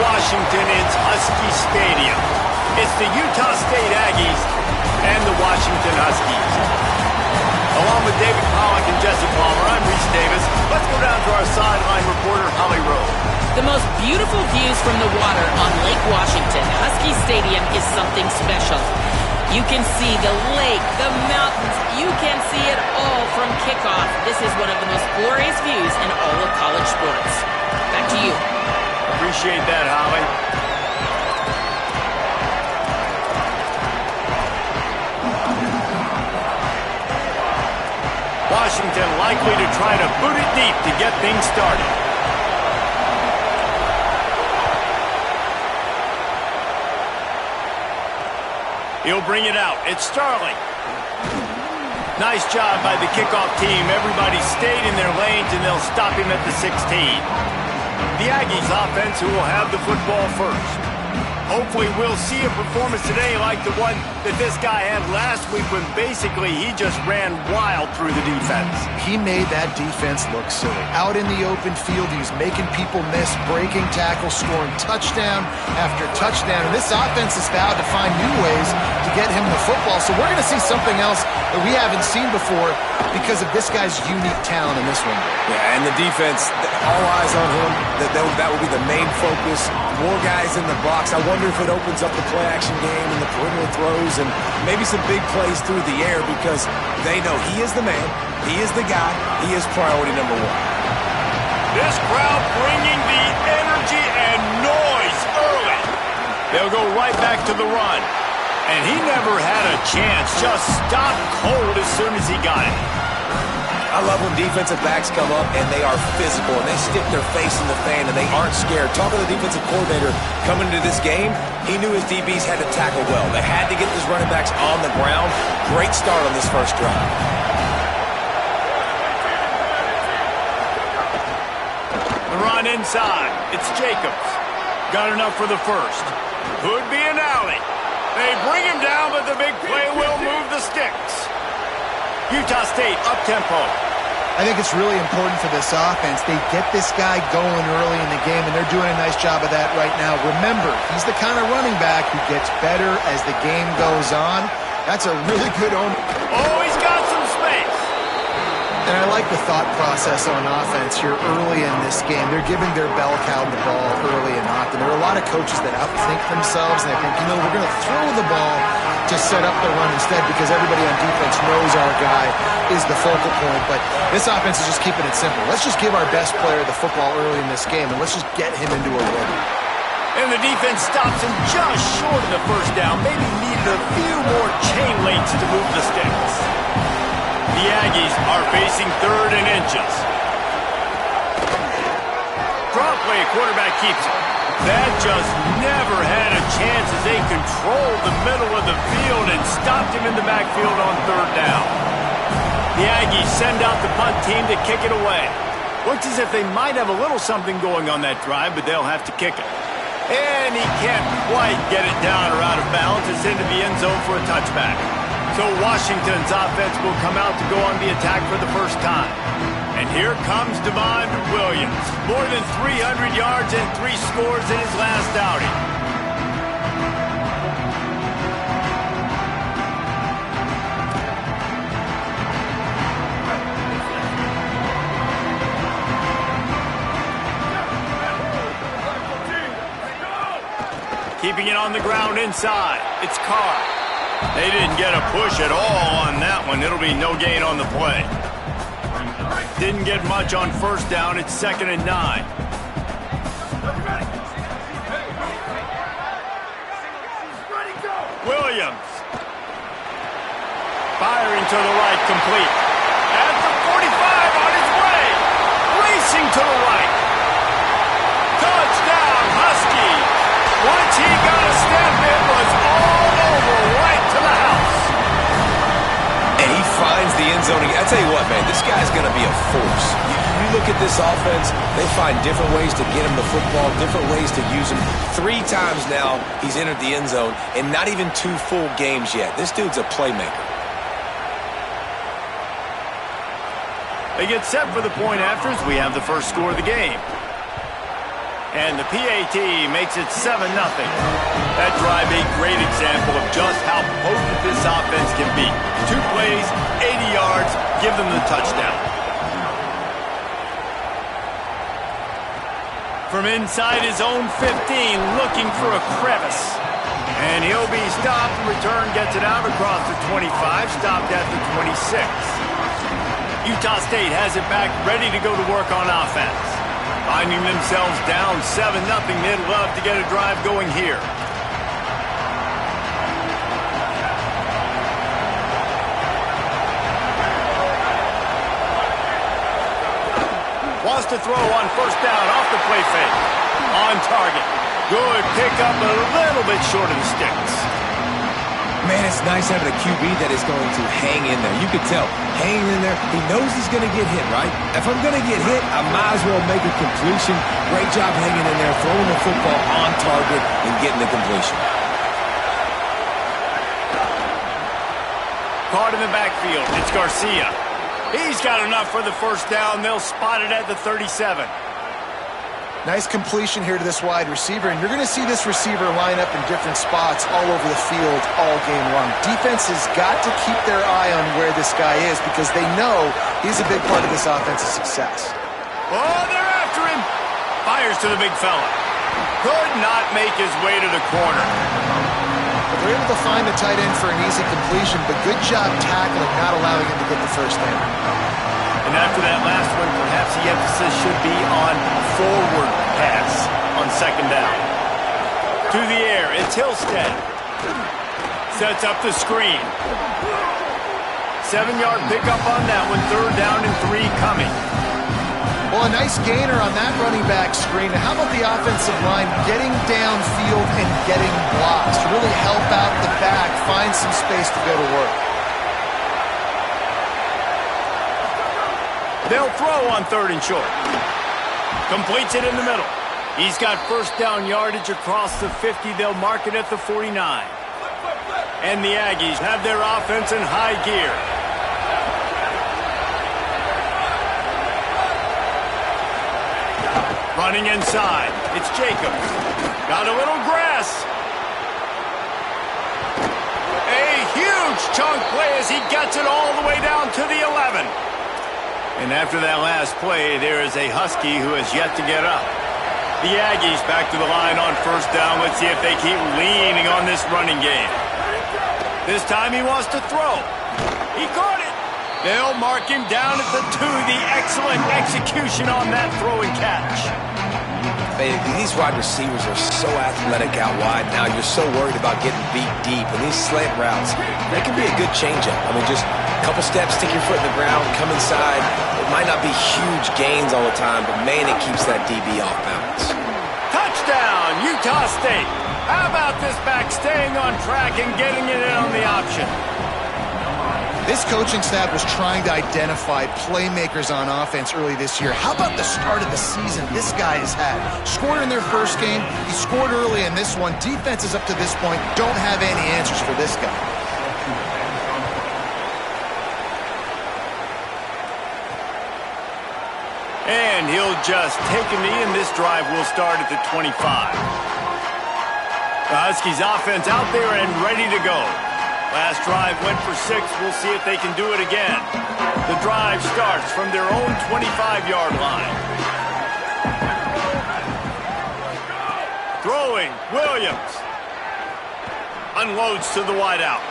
Washington, it's Husky Stadium. It's the Utah State Aggies and the Washington Huskies. Along with David Pollock and Jesse Palmer, I'm Reese Davis. Let's go down to our sideline reporter, Holly Rowe. The most beautiful views from the water on Lake Washington. Husky Stadium is something special. You can see the lake, the mountains. You can see it all from kickoff. This is one of the most glorious views in all of college sports. Back to you. Appreciate that, Holly. Washington likely to try to boot it deep to get things started. He'll bring it out. It's Starling. Nice job by the kickoff team. Everybody stayed in their lanes, and they'll stop him at the 16. The Aggies offense who will have the football first. Hopefully we'll see a performance today like the one that this guy had last week when basically he just ran wild through the defense. He made that defense look silly. Out in the open field, he was making people miss, breaking tackles, scoring touchdown after touchdown. And this offense has vowed to find new ways to get him the football. So we're going to see something else that we haven't seen before because of this guy's unique talent in this one. Yeah, and the defense, all eyes on him. That will be the main focus. More guys in the box. I wonder if it opens up the play-action game and the perimeter throws and maybe some big plays through the air because they know he is the man, he is the guy, he is priority number one. This crowd bringing the energy and noise early. They'll go right back to the run. And he never had a chance, just stopped cold as soon as he got it. I love when defensive backs come up and they are physical and they stick their face in the fan and they aren't scared. Talking to the defensive coordinator coming into this game, he knew his DBs had to tackle well. They had to get these running backs on the ground. Great start on this first drive. The run inside. It's Jacobs. Got enough for the first. Could be an alley. They bring him down, but the big play will move the sticks. Utah State up-tempo. I think it's really important for this offense. They get this guy going early in the game, and they're doing a nice job of that right now. Remember, he's the kind of running back who gets better as the game goes on. That's a really good owner. Oh, he's got some space. And I like the thought process on offense here early in this game. They're giving their bell cow the ball early and often. There are a lot of coaches that outthink themselves, and they think, you know, we're going to throw the ball to set up the run instead because everybody on defense knows our guy is the focal point. But this offense is just keeping it simple. Let's just give our best player the football early in this game, and let's just get him into a rhythm. And the defense stops him just short of the first down. Maybe needed a few more chain links to move the sticks. The Aggies are facing third and inches. Drop play, quarterback keeps it. That just never had a chance as they controlled the middle of the field and stopped him in the backfield on third down. The Aggies send out the punt team to kick it away. Looks as if they might have a little something going on that drive, but they'll have to kick it. And he can't quite get it down or out of bounds. It's into the end zone for a touchback. So Washington's offense will come out to go on the attack for the first time. And here comes Devon Williams. More than 300 yards and 3 scores in his last outing. Keeping it on the ground inside. It's Carr. They didn't get a push at all on that one. It'll be no gain on the play. Didn't get much on first down. It's 2nd and 9. Williams. Firing to the right, complete. At the 45 on his way. Racing to the right. Touchdown, Huskies. Once he got a step, it was all over right to the house. And he finds the end zone. I tell you what, man, this guy's going to be a force. You look at this offense, they find different ways to get him the football, different ways to use him. 3 times now he's entered the end zone, and not even 2 full games yet. This dude's a playmaker. They get set for the point afters. We have the first score of the game. And the PAT makes it 7-0. That drive a great example of just how potent this offense can be. 2 plays, 80 yards, give them the touchdown. From inside his own 15, looking for a crevice. And he'll be stopped. Return gets it out across the 25, stopped at the 26. Utah State has it back, ready to go to work on offense. Finding themselves down 7-0, they'd love to get a drive going here. Wants to throw on first down off the play fake. On target. Good pickup, a little bit short of the sticks. Man, it's nice having a QB that is going to hang in there. You could tell, hanging in there, he knows he's going to get hit, right? If I'm going to get hit, I might as well make a completion. Great job hanging in there, throwing the football on target and getting the completion. Caught in the backfield, it's Garcia. He's got enough for the first down. They'll spot it at the 37. Nice completion here to this wide receiver, and you're going to see this receiver line up in different spots all over the field all game long. Defense has got to keep their eye on where this guy is because they know he's a big part of this offense's success. Oh, they're after him. Fires to the big fella. Could not make his way to the corner. They're able to find the tight end for an easy completion, but good job tackling, not allowing him to get the first down. And after that last one, perhaps the emphasis should be on forward pass on second down. To the air, it's Hillstead. Sets up the screen. 7-yard pickup on that one, 3rd down and 3 coming. Well, a nice gainer on that running back screen. How about the offensive line getting downfield and getting blocks to really help out the back, find some space to go to work? They'll throw on 3rd and short. Completes it in the middle. He's got first down yardage across the 50. They'll mark it at the 49. And the Aggies have their offense in high gear. Running inside. It's Jacobs. Got a little grass. A huge chunk play as he gets it all the way down to the 11. And after that last play, there is a Husky who has yet to get up. The Aggies back to the line on first down. Let's see if they keep leaning on this running game. This time he wants to throw. He caught it. They'll mark him down at the 2. The excellent execution on that throw and catch. These wide receivers are so athletic out wide now. You're so worried about getting beat deep. And these slant routes, they can be a good changeup. I mean, just a couple steps, stick your foot in the ground, come inside. It might not be huge gains all the time, but man, it keeps that DB off balance. Touchdown, Utah State. How about this back staying on track and getting it in on the option? This coaching staff was trying to identify playmakers on offense early this year. How about the start of the season this guy has had? Scored in their first game. He scored early in this one. Defenses up to this point don't have any answers for this guy. And he'll just take a knee, and this drive will start at the 25. The Huskies offense out there and ready to go. Last drive went for 6. We'll see if they can do it again. The drive starts from their own 25-yard line. Throwing, Williams. Unloads to the wideout.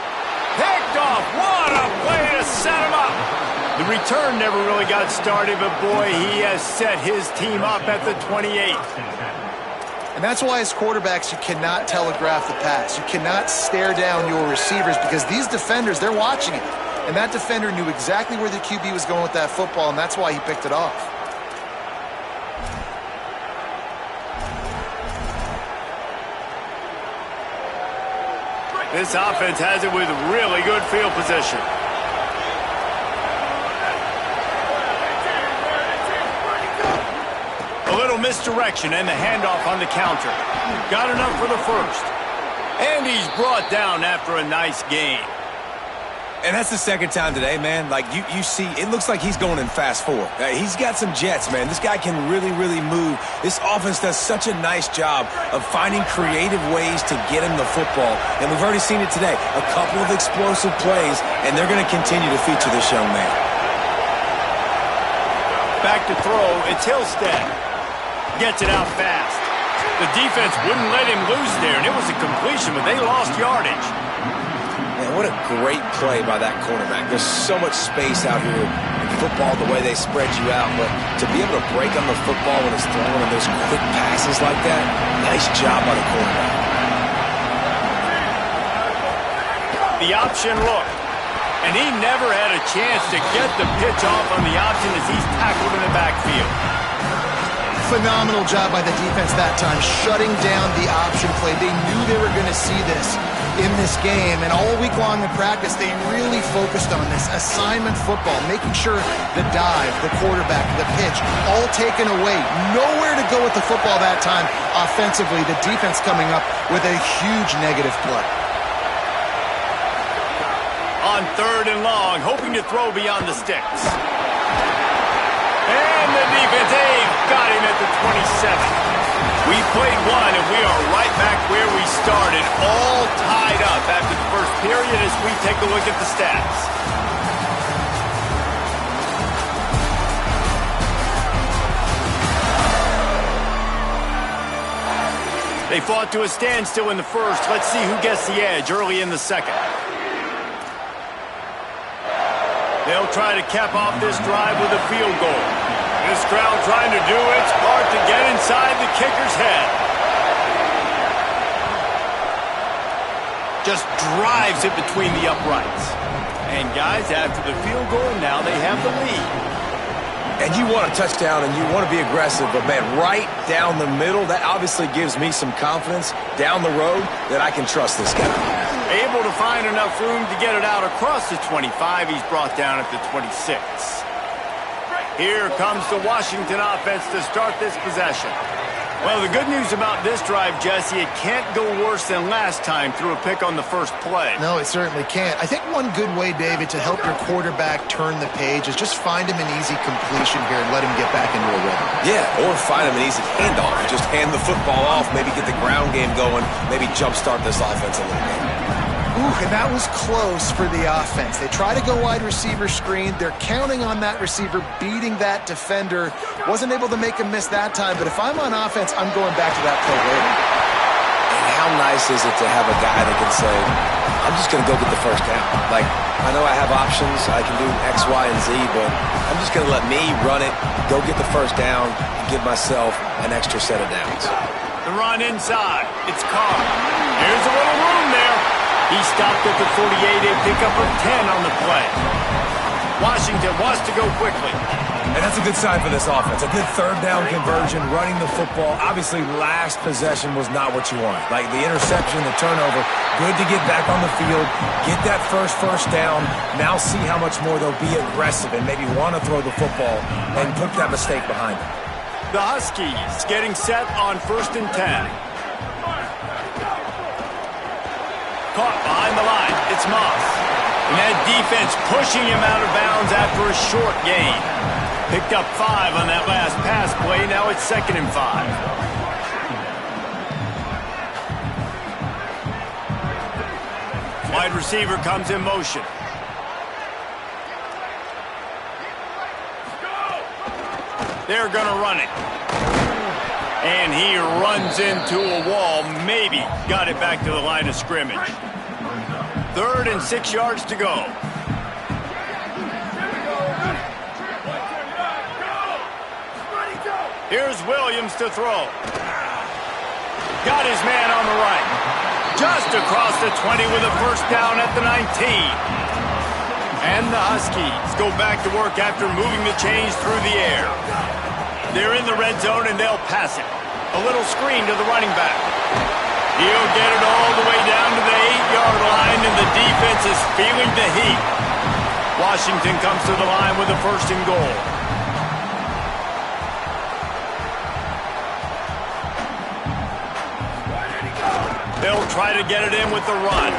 Picked off. What a play to set him up. The return never really got started, but boy, he has set his team up at the 28. And that's why as quarterbacks, you cannot telegraph the pass. You cannot stare down your receivers because these defenders, they're watching it. And that defender knew exactly where the QB was going with that football, and that's why he picked it off. This offense has it with really good field position. A little misdirection and the handoff on the counter. Got enough for the first. And he's brought down after a nice gain. And that's the second time today, man. Like, you see, it looks like he's going in fast forward. He's got some jets, man. This guy can really, really move. This offense does such a nice job of finding creative ways to get him the football. And we've already seen it today. A couple of explosive plays, and they're going to continue to feature this young man. Back to throw. It's Hillstead. Gets it out fast. The defense wouldn't let him loose there, and it was a completion, but they lost yardage. Man, what a great play by that quarterback. There's so much space out here in football, the way they spread you out, but to be able to break on the football when it's thrown and those quick passes like that, nice job by the quarterback. The option look, and he never had a chance to get the pitch off on the option as he's tackled in the backfield. Phenomenal job by the defense that time, shutting down the option play. They knew they were going to see this in this game, and all week long in practice, they really focused on this assignment football, making sure the dive, the quarterback, the pitch, all taken away. Nowhere to go with the football that time offensively. The defense coming up with a huge negative play. On 3rd and long, hoping to throw beyond the sticks. And the defense, got him at the 27. We played one, and we are right back where we started, all tied up after the first period as we take a look at the stats. They fought to a standstill in the first. Let's see who gets the edge early in the second. They'll try to cap off this drive with a field goal. This crowd trying to do its part to get inside the kicker's head. Just drives it between the uprights. And guys, after the field goal, now they have the lead. And you want a touchdown and you want to be aggressive, but man, right down the middle, that obviously gives me some confidence down the road that I can trust this guy. Able to find enough room to get it out across the 25. He's brought down at the 26. Here comes the Washington offense to start this possession. Well, the good news about this drive, Jesse, it can't go worse than last time through a pick on the first play. No, it certainly can't. I think one good way, David, to help your quarterback turn the page is just find him an easy completion here and let him get back into a rhythm. Yeah, or find him an easy handoff. Just hand the football off, maybe get the ground game going, maybe jumpstart this offense a little bit. Ooh, and that was close for the offense. They try to go wide receiver screen. They're counting on that receiver beating that defender. Wasn't able to make him miss that time, but if I'm on offense, I'm going back to that play later. And how nice is it to have a guy that can say, I'm just going to go get the first down. Like, I know I have options. I can do X, Y, and Z, but I'm just going to let me run it, go get the first down, and give myself an extra set of downs. The run inside. It's Carr. Here's a little room there. He stopped at the 48, a pickup of 10 on the play. Washington wants to go quickly. And that's a good sign for this offense. A good third down conversion, running the football. Obviously, last possession was not what you wanted. Like the interception, the turnover, good to get back on the field, get that first down. Now see how much more they'll be aggressive and maybe want to throw the football and put that mistake behind them. The Huskies getting set on 1st and 10. Caught behind the line. It's Moss. And that defense pushing him out of bounds after a short gain. Picked up 5 on that last pass play. Now it's 2nd and 5. Wide receiver comes in motion. They're going to run it. And he runs into a wall. Maybe got it back to the line of scrimmage. 3rd and 6 yards to go. Here's Williams to throw. Got his man on the right. Just across the 20 with a first down at the 19. And the Huskies go back to work after moving the chains through the air. They're in the red zone, and they'll pass it. A little screen to the running back. He'll get it all the way down to the 8-yard line, and the defense is feeling the heat. Washington comes to the line with a 1st and goal. They'll try to get it in with the run.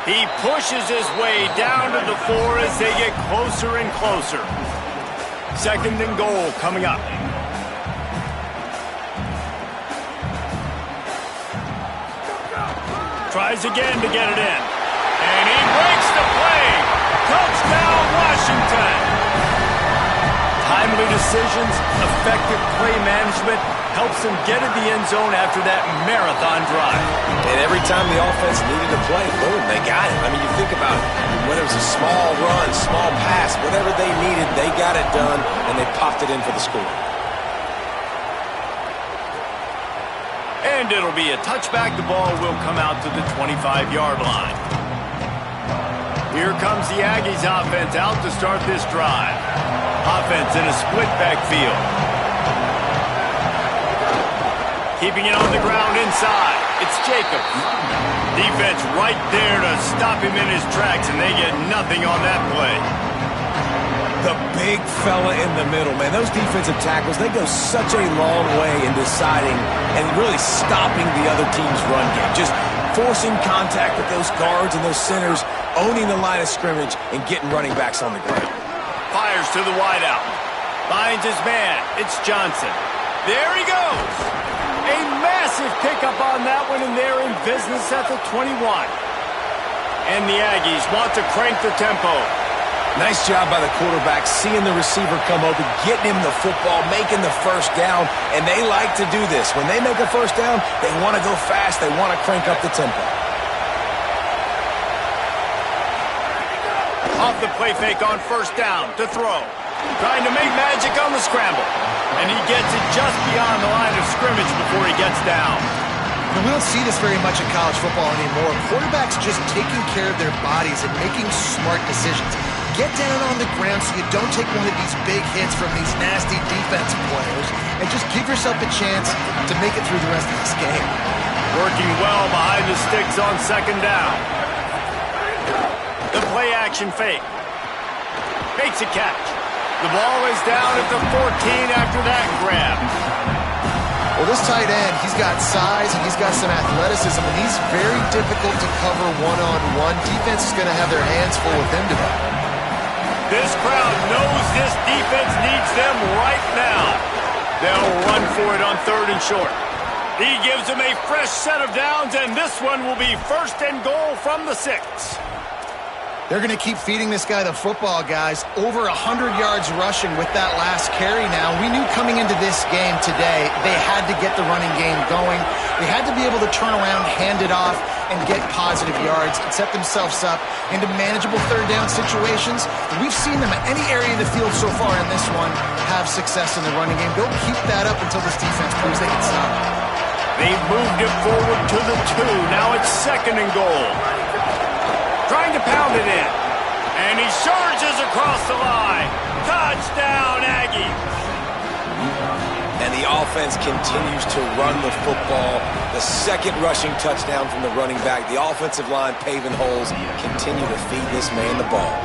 He pushes his way down to the 4 as they get closer and closer. 2nd and goal coming up. Tries again to get it in. And he breaks the play. Touchdown, Washington. Timely decisions, effective play management helps them get in the end zone after that marathon drive. And every time the offense needed to play, boom, they got it. I mean, you think about it. Whether it was a small run, small pass, whatever they needed, they got it done, and they popped it in for the score. And it'll be a touchback. The ball will come out to the 25-yard line. Here comes the Aggies offense out to start this drive. Offense in a split backfield. Keeping it on the ground inside. It's Jacobs. Defense right there to stop him in his tracks, and they get nothing on that play. The big fella in the middle, man. Those defensive tackles, they go such a long way in deciding and really stopping the other team's run game. Just forcing contact with those guards and those centers, owning the line of scrimmage, and getting running backs on the ground. Fires to the wideout. Finds his man. It's Johnson. There he goes. A massive pickup on that one, and they're in business at the 21. And the Aggies want to crank the tempo. Nice job by the quarterback, seeing the receiver come open, getting him the football, making the first down, and they like to do this. When they make a first down, they want to go fast, they want to crank up the tempo. Off the play fake on first down to throw. Trying to make magic on the scramble. And he gets it just beyond the line of scrimmage before he gets down. We don't see this very much in college football anymore. Quarterbacks just taking care of their bodies and making smart decisions. Get down on the ground so you don't take one of these big hits from these nasty defensive players, and just give yourself a chance to make it through the rest of this game. Working well behind the sticks on 2nd down. The play action fake. Makes a catch. The ball is down at the 14 after that grab. Well, this tight end, he's got size and he's got some athleticism, and he's very difficult to cover one-on-one. Defense is going to have their hands full with him today. This crowd knows this defense needs them right now. They'll run for it on 3rd and short. He gives them a fresh set of downs, and this one will be 1st and goal from the 6. They're going to keep feeding this guy the football, guys. Over 100 yards rushing with that last carry now. We knew coming into this game today they had to get the running game going. They had to be able to turn around, hand it off, and get positive yards and set themselves up into manageable 3rd down situations. We've seen them at any area of the field so far in this one have success in the running game. They'll keep that up until this defense proves they can stop. They've moved it forward to the 2. Now it's 2nd and goal. Trying to pound it in. And he surges across the line. Touchdown, Aggies. And the offense continues to run the football. The 2nd rushing touchdown from the running back. The offensive line paving holes. Continue to feed this man the ball.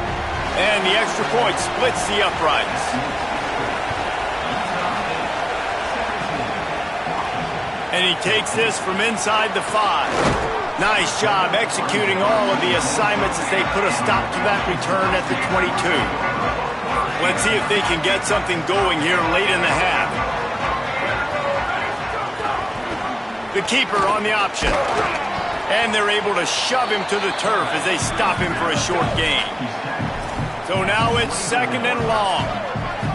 And the extra point splits the uprights. And he takes this from inside the 5. Nice job executing all of the assignments as they put a stop to that return at the 22. Let's see if they can get something going here late in the half. The keeper on the option. And they're able to shove him to the turf as they stop him for a short gain. So now it's 2nd and long.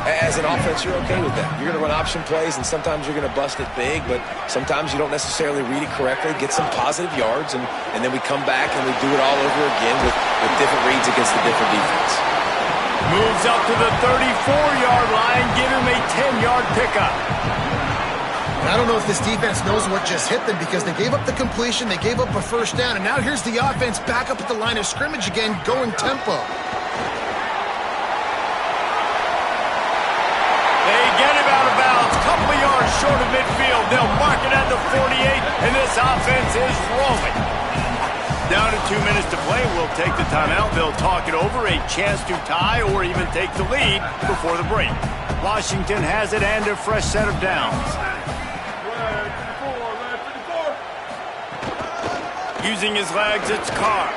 As an offense, you're okay with that. You're going to run option plays, and sometimes you're going to bust it big, but sometimes you don't necessarily read it correctly, get some positive yards, and then we come back and we do it all over again with different reads against the different defense. Moves up to the 34-yard line, give him a 10-yard pickup. And I don't know if this defense knows what just hit them, because they gave up the completion, they gave up a first down, and now here's the offense back up at the line of scrimmage again, going tempo. Couple of yards short of midfield. They'll mark it at the 48, and this offense is rolling. Down to 2 minutes to play. We'll take the timeout. They'll talk it over. A chance to tie or even take the lead before the break. Washington has it and a fresh set of downs. Using his legs, it's Carr.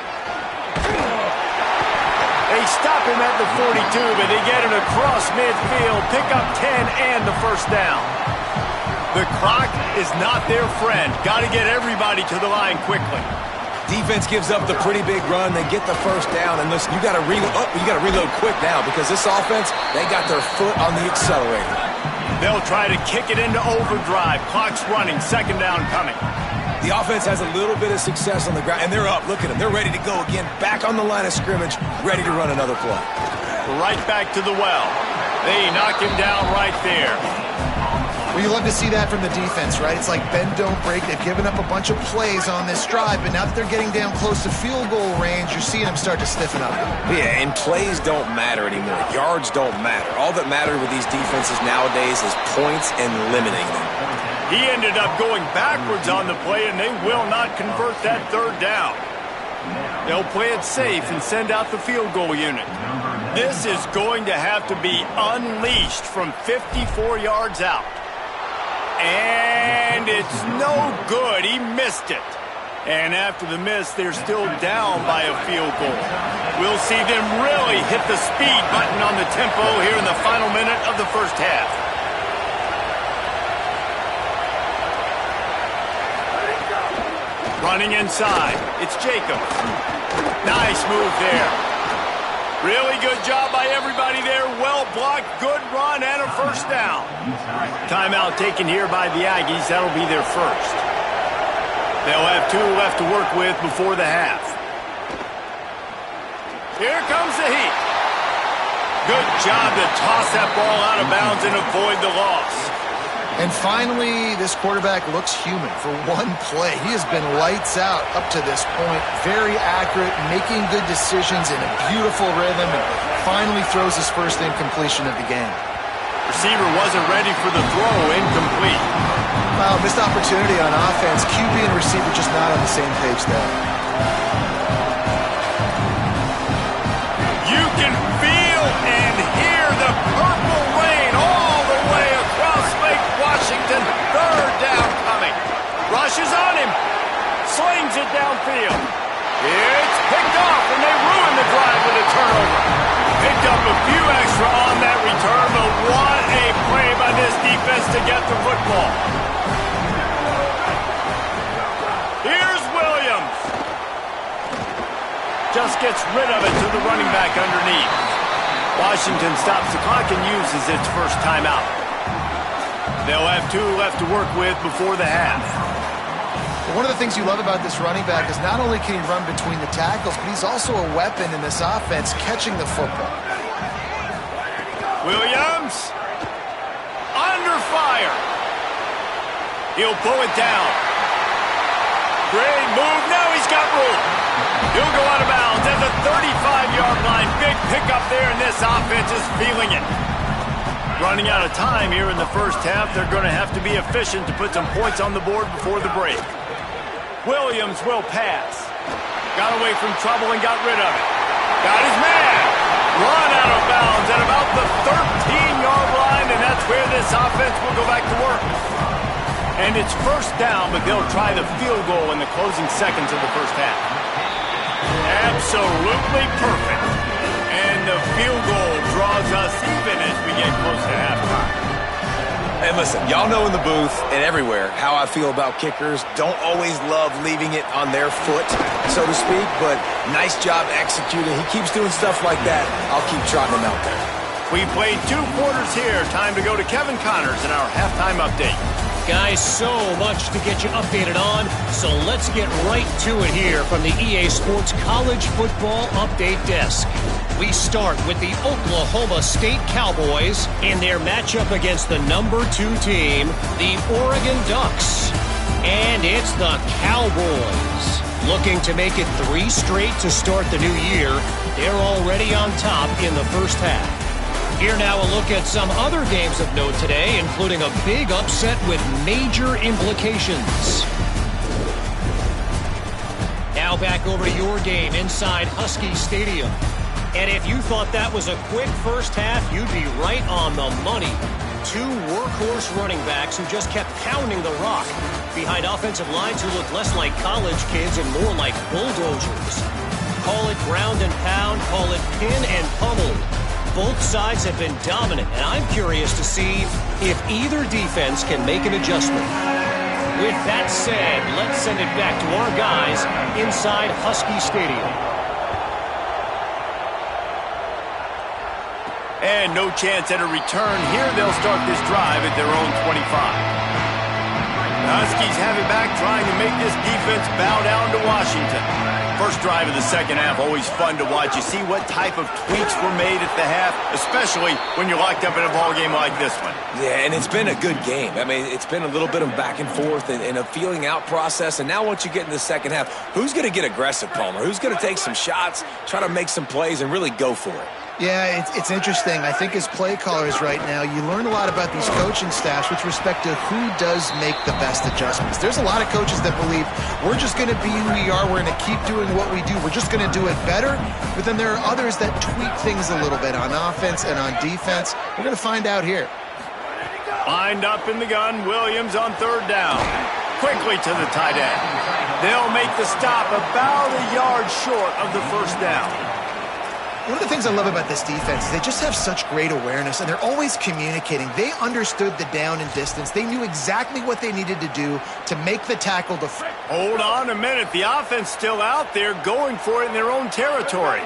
They stop him at the 42, but they get him across midfield, pick up 10 and the first down. The clock is not their friend. Got to get everybody to the line quickly. Defense gives up the pretty big run. They get the first down, and listen, you got to reload quick now because this offense, they got their foot on the accelerator. They'll try to kick it into overdrive. Clock's running. Second down coming. The offense has a little bit of success on the ground, and they're up. Look at them. They're ready to go again. Back on the line of scrimmage, ready to run another play. Right back to the well. They knock him down right there. Well, you love to see that from the defense, right? It's like bend, don't break. They've given up a bunch of plays on this drive, but now that they're getting down close to field goal range, you're seeing them start to stiffen up. Yeah, and plays don't matter anymore. Yards don't matter. All that matters with these defenses nowadays is points and limiting them. He ended up going backwards on the play, and they will not convert that third down. They'll play it safe and send out the field goal unit. This is going to have to be unleashed from 54 yards out. And it's no good. He missed it. And after the miss, they're still down by a field goal. We'll see them really hit the speed button on the tempo here in the final minute of the first half. Running inside. It's Jacobs. Nice move there. Really good job by everybody there. Well blocked, good run, and a first down. Timeout taken here by the Aggies. That'll be their first. They'll have 2 left to work with before the half. Here comes the heat. Good job to toss that ball out of bounds and avoid the loss. And finally, this quarterback looks human for one play. He has been lights out up to this point. Very accurate, making good decisions in a beautiful rhythm, and finally throws his first incompletion of the game. Receiver wasn't ready for the throw, incomplete. Wow, missed opportunity on offense. QB and receiver just not on the same page there. You can feel and hear the purple rain all the way across Lake Washington. Third down coming. Rushes on him. Slings it downfield. It's picked off, and they ruin the drive with a turnover. Picked up a few extra on that return, but what a play by this defense to get the football. Here's Williams. Just gets rid of it to the running back underneath. Washington stops the clock and uses its first timeout. They'll have 2 left to work with before the half. One of the things you love about this running back is not only can he run between the tackles, but he's also a weapon in this offense, catching the football. Williams, under fire. He'll pull it down. Great move. Now he's got room. He'll go out of bounds at the 35-yard line. Big pickup there, and this offense is feeling it. Running out of time here in the first half. They're going to have to be efficient to put some points on the board before the break. Williams will pass. Got away from trouble and got rid of it. Got his man. Run out of bounds at about the 13-yard line, and that's where this offense will go back to work. And it's first down, but they'll try the field goal in the closing seconds of the first half. Absolutely perfect. And the field goal draws us even as we get close to halftime. And listen, y'all know in the booth and everywhere how I feel about kickers. Don't always love leaving it on their foot, so to speak, but nice job executing. He keeps doing stuff like that. I'll keep trotting him out there. We played 2 quarters here. Time to go to Kevin Connors in our halftime update. Guys, so much to get you updated on, so let's get right to it here from the EA Sports College Football Update Desk. We start with the Oklahoma State Cowboys in their matchup against the number 2 team, the Oregon Ducks. And it's the Cowboys. Looking to make it 3 straight to start the new year, they're already on top in the first half. Here now a look at some other games of note today, including a big upset with major implications. Now back over to your game inside Husky Stadium. And if you thought that was a quick first half, you'd be right on the money. 2 workhorse running backs who just kept pounding the rock behind offensive lines who looked less like college kids and more like bulldozers. Call it ground and pound, call it pin and pummel. Both sides have been dominant, and I'm curious to see if either defense can make an adjustment. With that said, let's send it back to our guys inside Husky Stadium. And no chance at a return. Here they'll start this drive at their own 25. The Huskies have it back, trying to make this defense bow down to Washington. First drive of the second half, always fun to watch. You see what type of tweaks were made at the half, especially when you're locked up in a ball game like this one. Yeah, and it's been a good game. I mean, it's been a little bit of back and forth and a feeling out process. And now once you get in the second half, who's going to get aggressive, Palmer? Who's going to take some shots, try to make some plays, and really go for it? Yeah, it's interesting. I think as play callers right now, you learn a lot about these coaching staffs with respect to who does make the best adjustments. There's a lot of coaches that believe we're just going to be who we are. We're going to keep doing what we do. We're just going to do it better. But then there are others that tweak things a little bit on offense and on defense. We're going to find out here. Lined up in the gun, Williams on third down. Quickly to the tight end. They'll make the stop about a yard short of the first down. One of the things I love about this defense is they just have such great awareness, and they're always communicating. They understood the down and distance. They knew exactly what they needed to do to make the tackle. Hold on a minute. The offense still out there going for it in their own territory.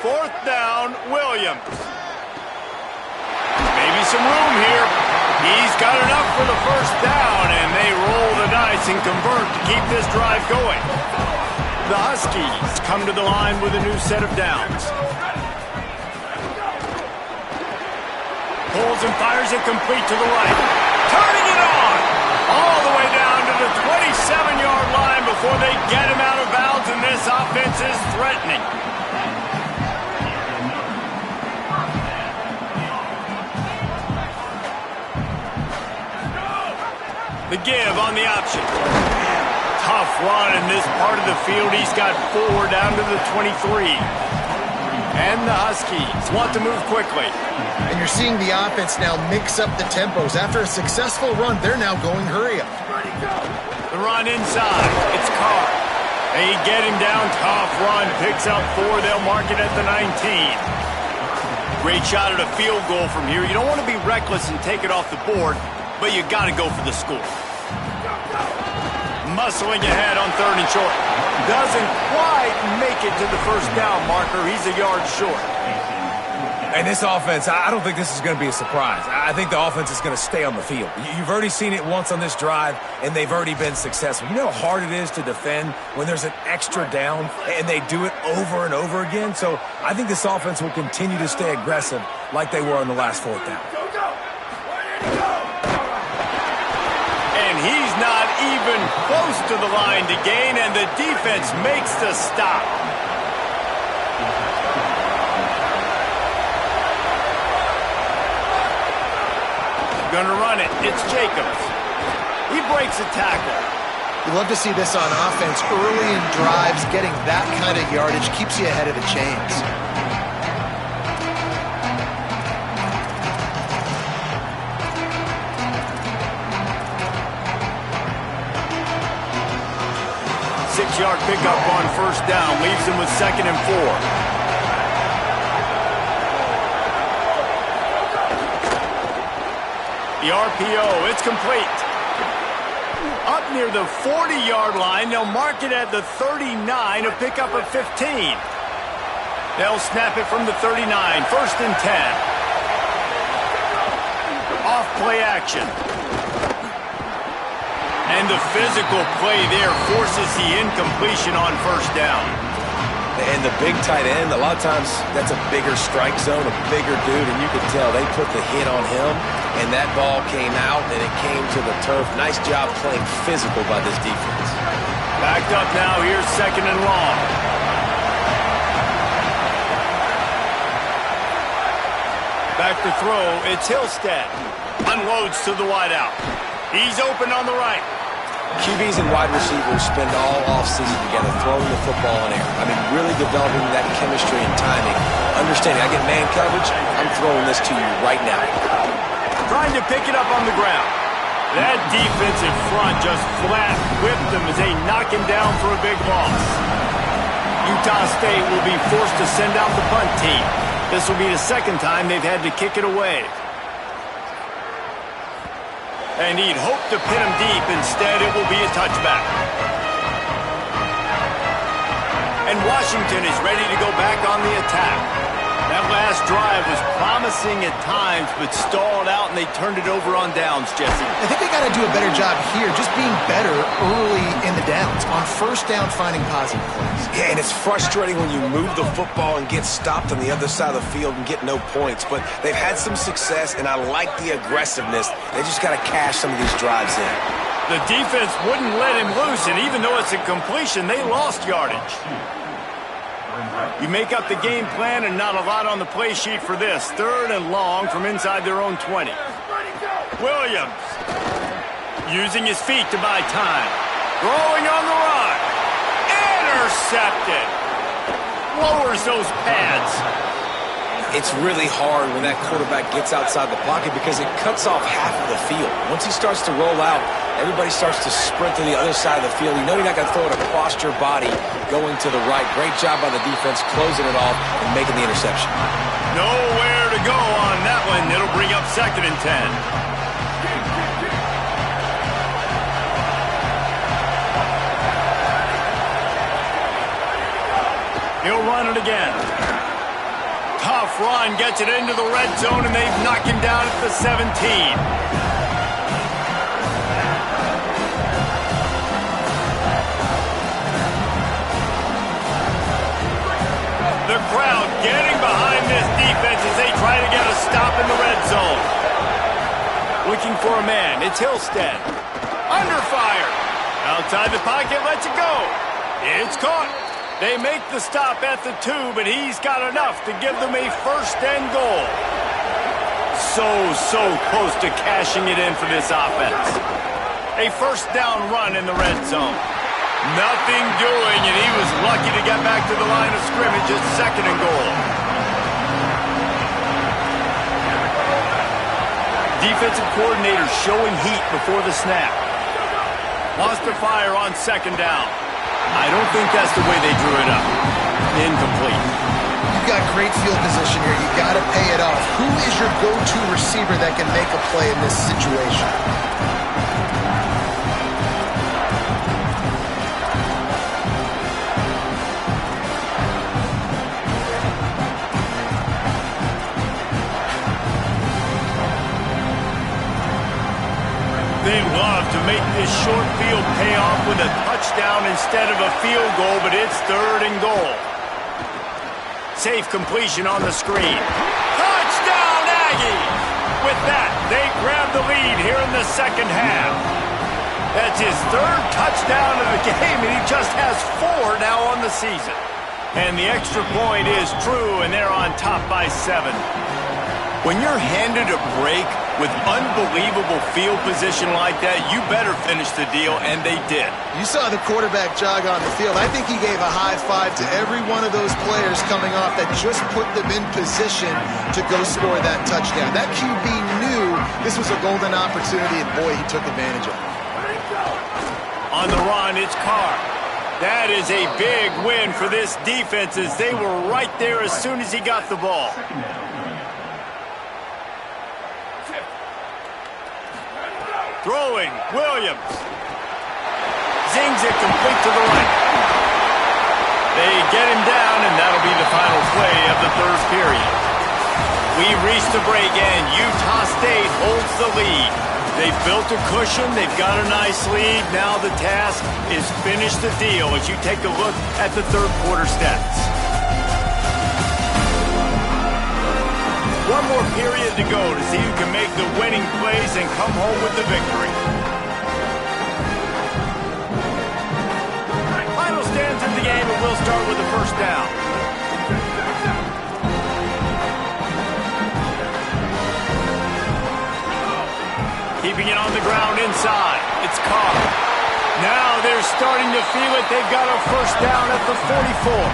Fourth down, Williams. Maybe some room here. He's got enough for the first down, and they roll the dice and convert to keep this drive going. The Huskies come to the line with a new set of downs. Pulls and fires it complete to the right. Turning it on! All the way down to the 27-yard line before they get him out of bounds, and this offense is threatening. The give on the option. Tough run in this part of the field. He's got 4 down to the 23. And the Huskies want to move quickly. And you're seeing the offense now mix up the tempos. After a successful run, they're now going hurry up. The run inside. It's Carr. They get him down. Tough run. Picks up 4. They'll mark it at the 19. Great shot at a field goal from here. You don't want to be reckless and take it off the board, but you got to go for the score. Muscling ahead on third and short. Doesn't quite make it to the first down marker. He's a yard short. And this offense, I don't think this is going to be a surprise. I think the offense is going to stay on the field. You've already seen it once on this drive, and they've already been successful. You know how hard it is to defend when there's an extra down, and they do it over and over again? So I think this offense will continue to stay aggressive like they were on the last fourth down. He's not even close to the line to gain, and the defense makes the stop. Gonna run it. It's Jacobs. He breaks a tackle. You love to see this on offense. Early in drives, getting that kind of yardage keeps you ahead of the chains. Six-yard pickup on first down. Leaves him with 2nd and 4. The RPO, it's complete. Up near the 40-yard line, they'll mark it at the 39, a pickup of 15. They'll snap it from the 39, 1st and 10. Off play action. And the physical play there forces the incompletion on first down. And the big tight end, a lot of times that's a bigger strike zone, a bigger dude, and you can tell they put the hit on him, and that ball came out, and it came to the turf. Nice job playing physical by this defense. Backed up now, here's 2nd and long. Back to throw, it's Hillstead. Unloads to the wideout. He's open on the right. QBs and wide receivers spend all offseason together throwing the football in air. I mean, really developing that chemistry and timing. Understanding, I get man coverage, I'm throwing this to you right now. Trying to pick it up on the ground. That defensive front just flat whipped them as they knock him down for a big loss. Utah State will be forced to send out the punt team. This will be the second time they've had to kick it away. And he'd hoped to pin him deep. Instead, it will be a touchback. And Washington is ready to go back on the attack. That last drive was promising at times, but stalled out, and they turned it over on downs, Jesse. I think they got to do a better job here, just being better early in the downs. On first down, finding positive plays. Yeah, and it's frustrating when you move the football and get stopped on the other side of the field and get no points. But they've had some success, and I like the aggressiveness. They just got to cash some of these drives in. The defense wouldn't let him loose, and even though it's a completion, they lost yardage. You make up the game plan and not a lot on the play sheet for this. 3rd and long from inside their own 20. Williams using his feet to buy time. Throwing on the run. Intercepted. Lowers those pads. It's really hard when that quarterback gets outside the pocket because it cuts off half of the field. Once he starts to roll out, everybody starts to sprint to the other side of the field. You know you're not going to throw it across your body going to the right. Great job by the defense closing it off and making the interception. Nowhere to go on that one. It'll bring up 2nd and 10. He'll run it again. Tough run, gets it into the red zone, and they've knocked him down at the 17. The crowd getting behind this defense as they try to get a stop in the red zone. Looking for a man, it's Hillstead. Under fire. Outside the pocket, lets it go. It's caught. They make the stop at the 2, but he's got enough to give them a 1st and goal. So close to cashing it in for this offense. A 1st down run in the red zone. Nothing doing, and he was lucky to get back to the line of scrimmage at 2nd and goal. Defensive coordinator showing heat before the snap. Wants to fire on 2nd down. I don't think that's the way they drew it up. Incomplete. You've got great field position here. You got to pay it off. Who is your go-to receiver that can make a play in this situation? They love to make this short field pay off with a touchdown instead of a field goal, but it's 3rd and goal. Safe completion on the screen. Touchdown, Aggies! With that, they grab the lead here in the 2nd half. That's his 3rd touchdown of the game, and he just has 4 now on the season. And the extra point is true, and they're on top by 7. When you're handed a break with unbelievable field position like that, you better finish the deal, and they did. You saw the quarterback jog on the field. I think he gave a high five to every one of those players coming off that just put them in position to go score that touchdown. That QB knew this was a golden opportunity, and boy, he took advantage of it. On the run, it's Carr. That is a big win for this defense as they were right there as soon as he got the ball. Throwing, Williams. Zings it complete to the right. They get him down, and that'll be the final play of the 3rd period. We reach the break, and Utah State holds the lead. They've built a cushion. They've got a nice lead. Now the task is finish the deal as you take a look at the 3rd quarter stats. One more period to go to see who can make the winning plays and come home with the victory. Final stands in the game, and we'll start with the 1st down. Keeping it on the ground inside. It's Carr. Now they're starting to feel it. They've got a first down at the 44.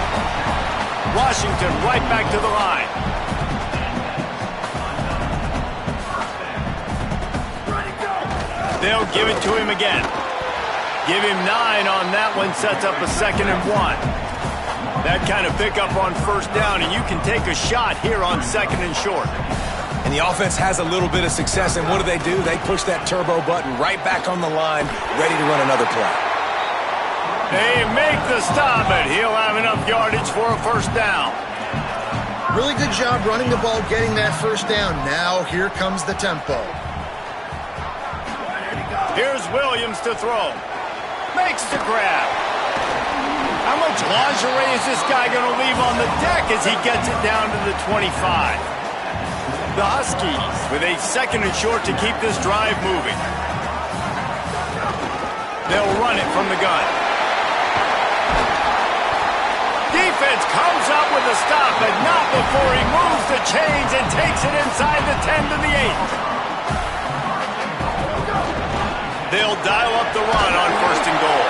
Washington right back to the line. They'll give it to him again. Give him 9 on that one, sets up a 2nd and 1. That kind of pickup on first down, and you can take a shot here on 2nd and short. And the offense has a little bit of success, and what do? They push that turbo button right back on the line, ready to run another play. They make the stop, but he'll have enough yardage for a first down. Really good job running the ball, getting that first down. Now here comes the tempo. Here's Williams to throw. Makes the grab. How much lingerie is this guy going to leave on the deck as he gets it down to the 25? The Huskies with a 2nd and short to keep this drive moving. They'll run it from the gun. Defense comes up with a stop, but not before he moves the chains and takes it inside the 10 to the 8. They'll dial up the run on 1st and goal.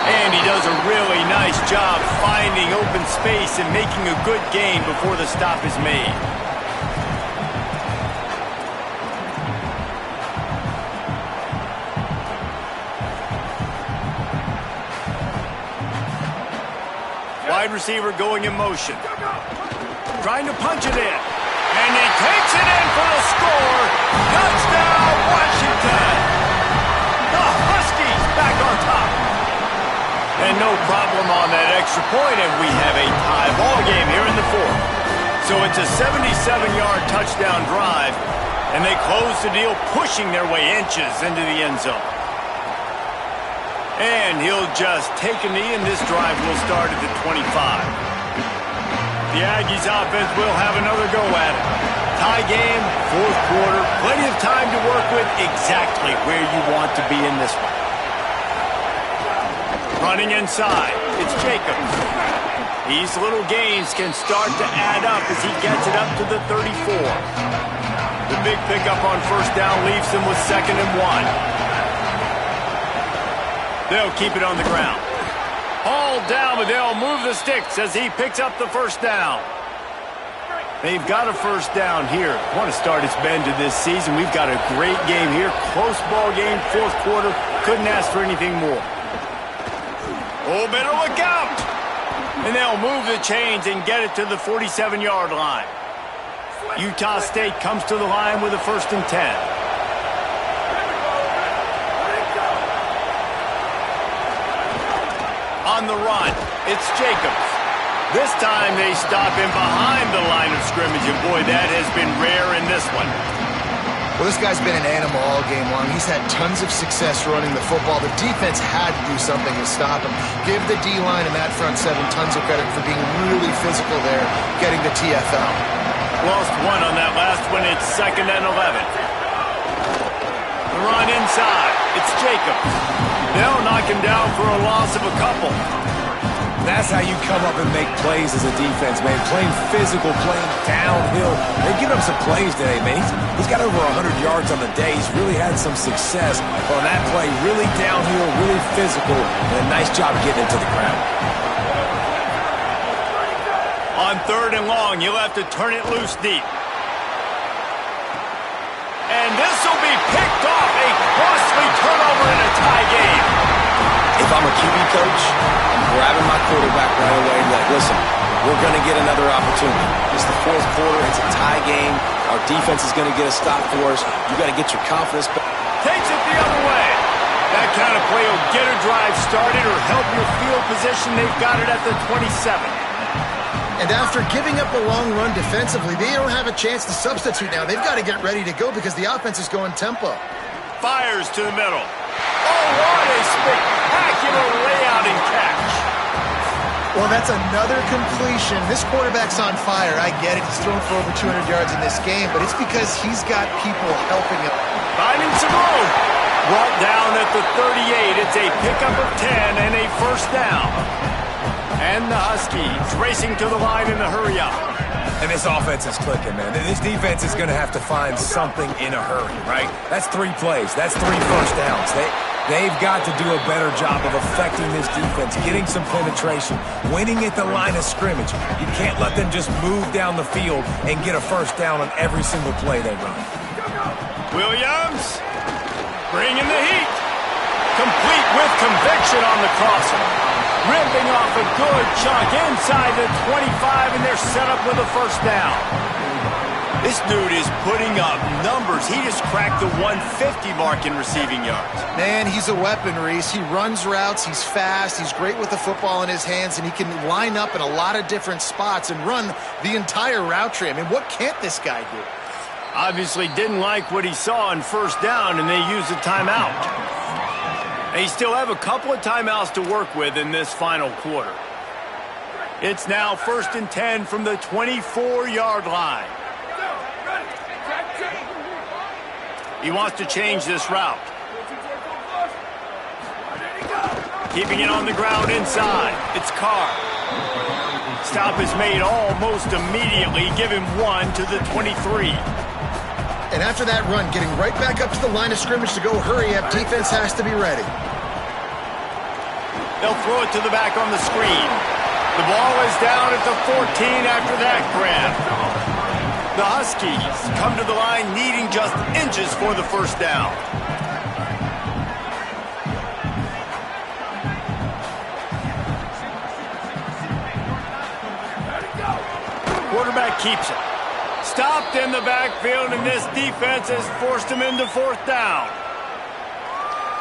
And he does a really nice job finding open space and making a good gain before the stop is made. Wide receiver going in motion. Trying to punch it in. And he takes it in for the score. Touchdown, Washington! The Huskies back on top. And no problem on that extra point, and we have a tie ball game here in the 4th. So it's a 77-yard touchdown drive, and they close the deal, pushing their way inches into the end zone. And he'll just take a knee, and this drive will start at the 25. The Aggies offense will have another go at it. Tie game, 4th quarter, plenty of time to work with, exactly where you want to be in this one. Running inside, it's Jacobs. These little gains can start to add up as he gets it up to the 34. The big pickup on first down leaves them with 2nd and 1. They'll keep it on the ground. All down, but they'll move the sticks as he picks up the first down. They've got a first down here. What a start it's been to this season. We've got a great game here. Close ball game, 4th quarter. Couldn't ask for anything more. Oh, better look out. And they'll move the chains and get it to the 47-yard line. Utah State comes to the line with a 1st and 10. On the run, it's Jacobs. This time they stop him behind the line of scrimmage, and boy, that has been rare in this one. Well, this guy's been an animal all game long. He's had tons of success running the football. The defense had to do something to stop him. Give the D-line and that front 7 tons of credit for being really physical there, getting the TFL. Lost 1 on that last one. It's 2nd and 11. The run inside. It's Jacobs. They'll knock him down for a loss of a couple. That's how you come up and make plays as a defense, man. Playing physical, playing downhill. They've given him some plays today, man. He's got over 100 yards on the day. He's really had some success on that play. Really downhill, really physical, and a nice job getting it to the ground. On 3rd and long, you'll have to turn it loose deep. And this will be picked off. A costly turnover in a tie game. If I'm a QB coach, I'm grabbing my quarterback right away and like, listen, we're going to get another opportunity. It's the 4th quarter. It's a tie game. Our defense is going to get a stop for us. You got to get your confidence back. Takes it the other way. That kind of play will get a drive started or help your field position. They've got it at the 27. And after giving up a long run defensively, they don't have a chance to substitute now. They've got to get ready to go because the offense is going tempo. Fires to the middle. Oh, what a spectacular layout and catch. Well, that's another completion. This quarterback's on fire. I get it. He's thrown for over 200 yards in this game, but it's because he's got people helping him. Finding some room. Brought down at the 38. It's a pickup of 10 and a first down. And the Huskies racing to the line in the hurry-up. And this offense is clicking, man. This defense is going to have to find something in a hurry, right? That's 3 plays. That's 3 first downs. They've got to do a better job of affecting this defense, getting some penetration, winning at the line of scrimmage. You can't let them just move down the field and get a first down on every single play they run. Williams, bringing the heat. Complete with conviction on the crosser. Ripping off a good chunk inside the 25, and they're set up with a first down. This dude is putting up numbers. He just cracked the 150 mark in receiving yards. Man, he's a weapon, Reese. He runs routes, he's fast, he's great with the football in his hands, and he can line up in a lot of different spots and run the entire route tree. I mean, what can't this guy do? Obviously didn't like what he saw on first down, and they used a timeout. They still have a couple of timeouts to work with in this final quarter. It's now 1st and 10 from the 24-yard line. He wants to change this route. Keeping it on the ground inside. It's Carr. Stop is made almost immediately. Give him 1 to the 23. And after that run, getting right back up to the line of scrimmage to go hurry up, defense has to be ready. They'll throw it to the back on the screen. The ball is down at the 14 after that grab. The Huskies come to the line needing just inches for the first down. Quarterback keeps it. Stopped in the backfield, and this defense has forced him into fourth down.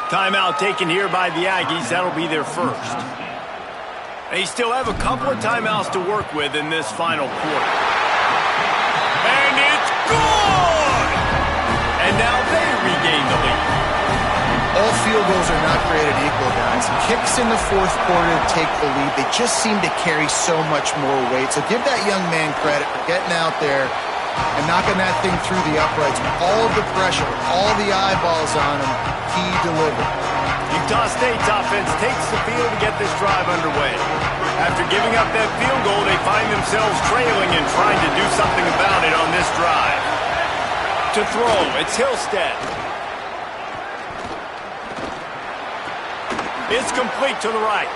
Timeout taken here by the Aggies. That'll be their first. They still have a couple of timeouts to work with in this final quarter. And it's good! And now they regain the lead. All field goals are not created equal, guys. Kicks in the fourth quarter to take the lead. They just seem to carry so much more weight. So give that young man credit for getting out there and knocking that thing through the uprights with all the pressure, all the eyeballs on him. He delivered. Utah State's offense takes the field to get this drive underway. After giving up that field goal, they find themselves trailing and trying to do something about it on this drive. To throw, it's Hillstead. It's complete to the right.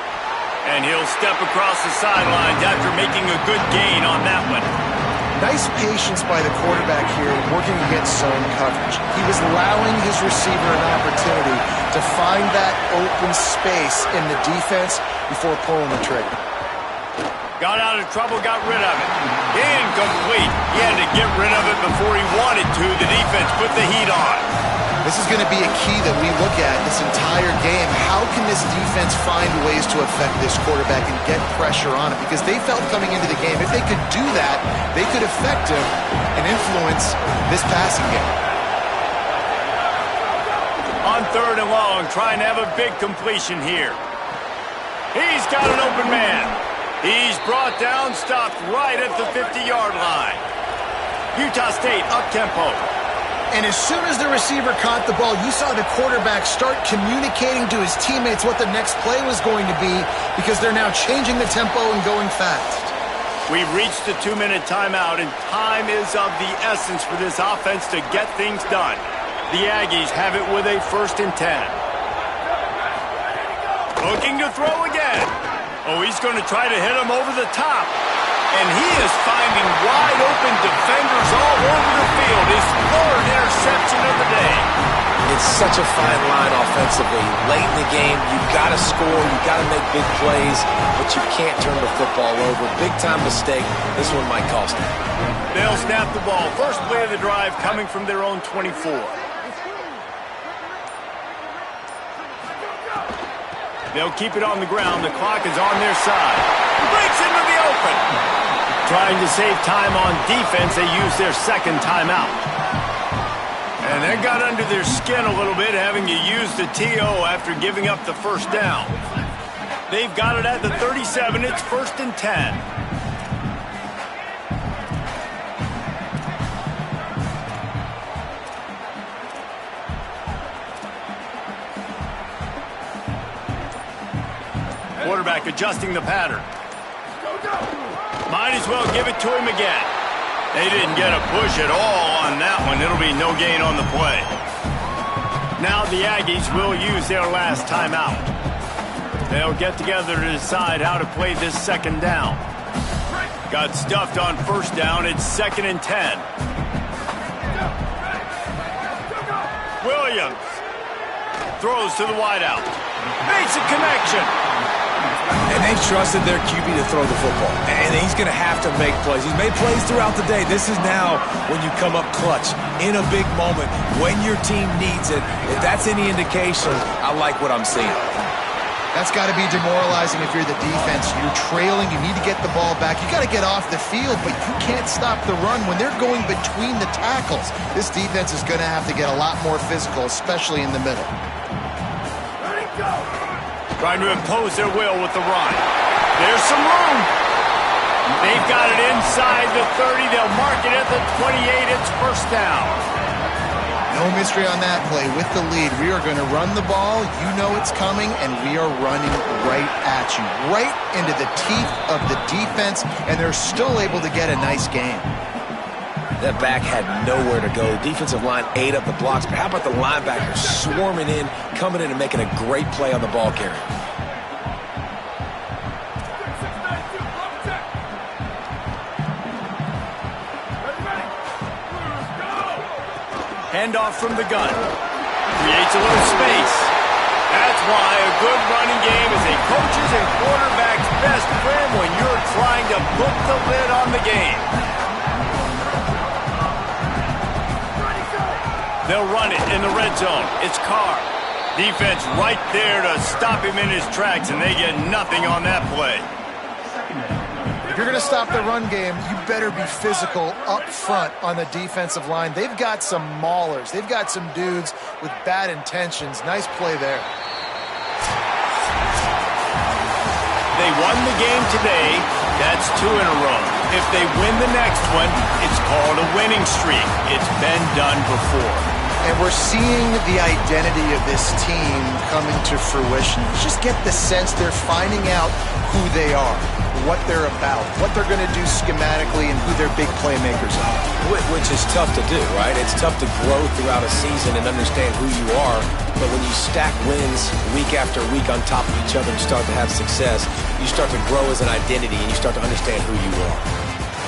And he'll step across the sidelines after making a good gain on that one. Nice patience by the quarterback here working against zone coverage. He was allowing his receiver an opportunity to find that open space in the defense before pulling the trigger. Got out of trouble, got rid of it. Incomplete. He had to get rid of it before he wanted to. The defense put the heat on. This is going to be a key that we look at this entire game. How can this defense find ways to affect this quarterback and get pressure on him? Because they felt coming into the game, if they could do that, they could affect him and influence this passing game. On 3rd and long, trying to have a big completion here. He's got an open man. He's brought down, stopped right at the 50-yard line. Utah State up-tempo. And as soon as the receiver caught the ball, you saw the quarterback start communicating to his teammates what the next play was going to be because they're now changing the tempo and going fast. We've reached the 2-minute timeout, and time is of the essence for this offense to get things done. The Aggies have it with a 1st and 10. Looking to throw again. Oh, he's going to try to hit him over the top. And he is finding wide open defenders all over the field. His 3rd interception of the day. It's such a fine line offensively. Late in the game, you've got to score, you've got to make big plays, but you can't turn the football over. Big-time mistake. This one might cost them. They'll snap the ball. First play of the drive coming from their own 24. They'll keep it on the ground. The clock is on their side. Breaks into the open. Trying to save time on defense, they use their 2nd timeout. And that got under their skin a little bit, having to use the TO after giving up the first down. They've got it at the 37. It's 1st and 10. Quarterback adjusting the pattern. Might as well give it to him again. They didn't get a push at all on that one. It'll be no gain on the play. Now the Aggies will use their last timeout. They'll get together to decide how to play this second down. Got stuffed on first down. It's 2nd and 10. Williams throws to the wideout. Makes a connection. And they trusted their QB to throw the football. And he's going to have to make plays. He's made plays throughout the day. This is now when you come up clutch in a big moment when your team needs it. If that's any indication, I like what I'm seeing. That's got to be demoralizing if you're the defense. You're trailing. You need to get the ball back. You got to get off the field, but you can't stop the run when they're going between the tackles. This defense is going to have to get a lot more physical, especially in the middle. Trying to impose their will with the run. There's some room. They've got it inside the 30. They'll mark it at the 28. It's first down. No mystery on that play. With the lead, we are going to run the ball. You know it's coming, and we are running right at you, right into the teeth of the defense, and they're still able to get a nice game. That back had nowhere to go. Defensive line ate up the blocks, but how about the linebackers swarming in, coming in and making a great play on the ball carrier? Handoff from the gun. Creates a little space. That's why a good running game is a coach's and quarterback's best friend when you're trying to put the lid on the game. They'll run it in the red zone. It's Carr. Defense right there to stop him in his tracks, and they get nothing on that play. If you're going to stop the run game, you better be physical up front on the defensive line. They've got some maulers. They've got some dudes with bad intentions. Nice play there. They won the game today. That's 2 in a row. If they win the next one, it's called a winning streak. It's been done before. And we're seeing the identity of this team coming to fruition. Just get the sense they're finding out who they are, what they're about, what they're going to do schematically, and who their big playmakers are. Which is tough to do, right? It's tough to grow throughout a season and understand who you are. But when you stack wins week after week on top of each other and start to have success, you start to grow as an identity and you start to understand who you are.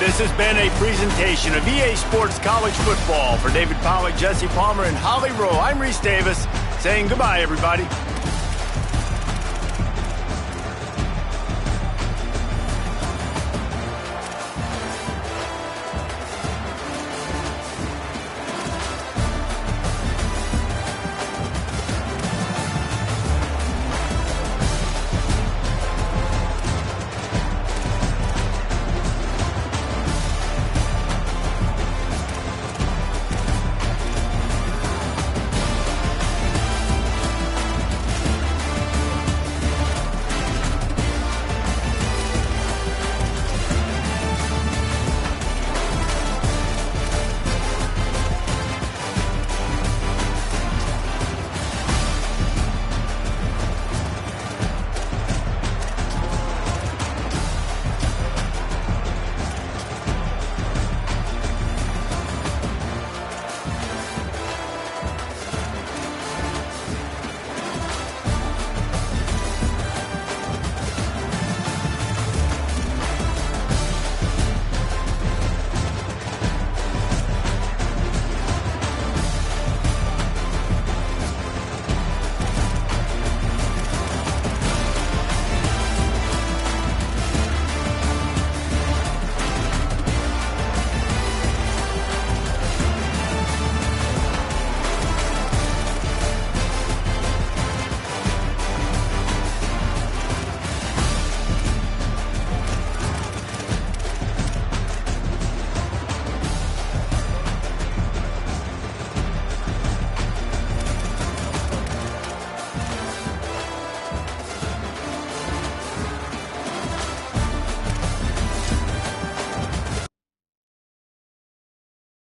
This has been a presentation of EA Sports College Football. For David Pollack, Jesse Palmer, and Holly Rowe, I'm Reese Davis saying goodbye, everybody.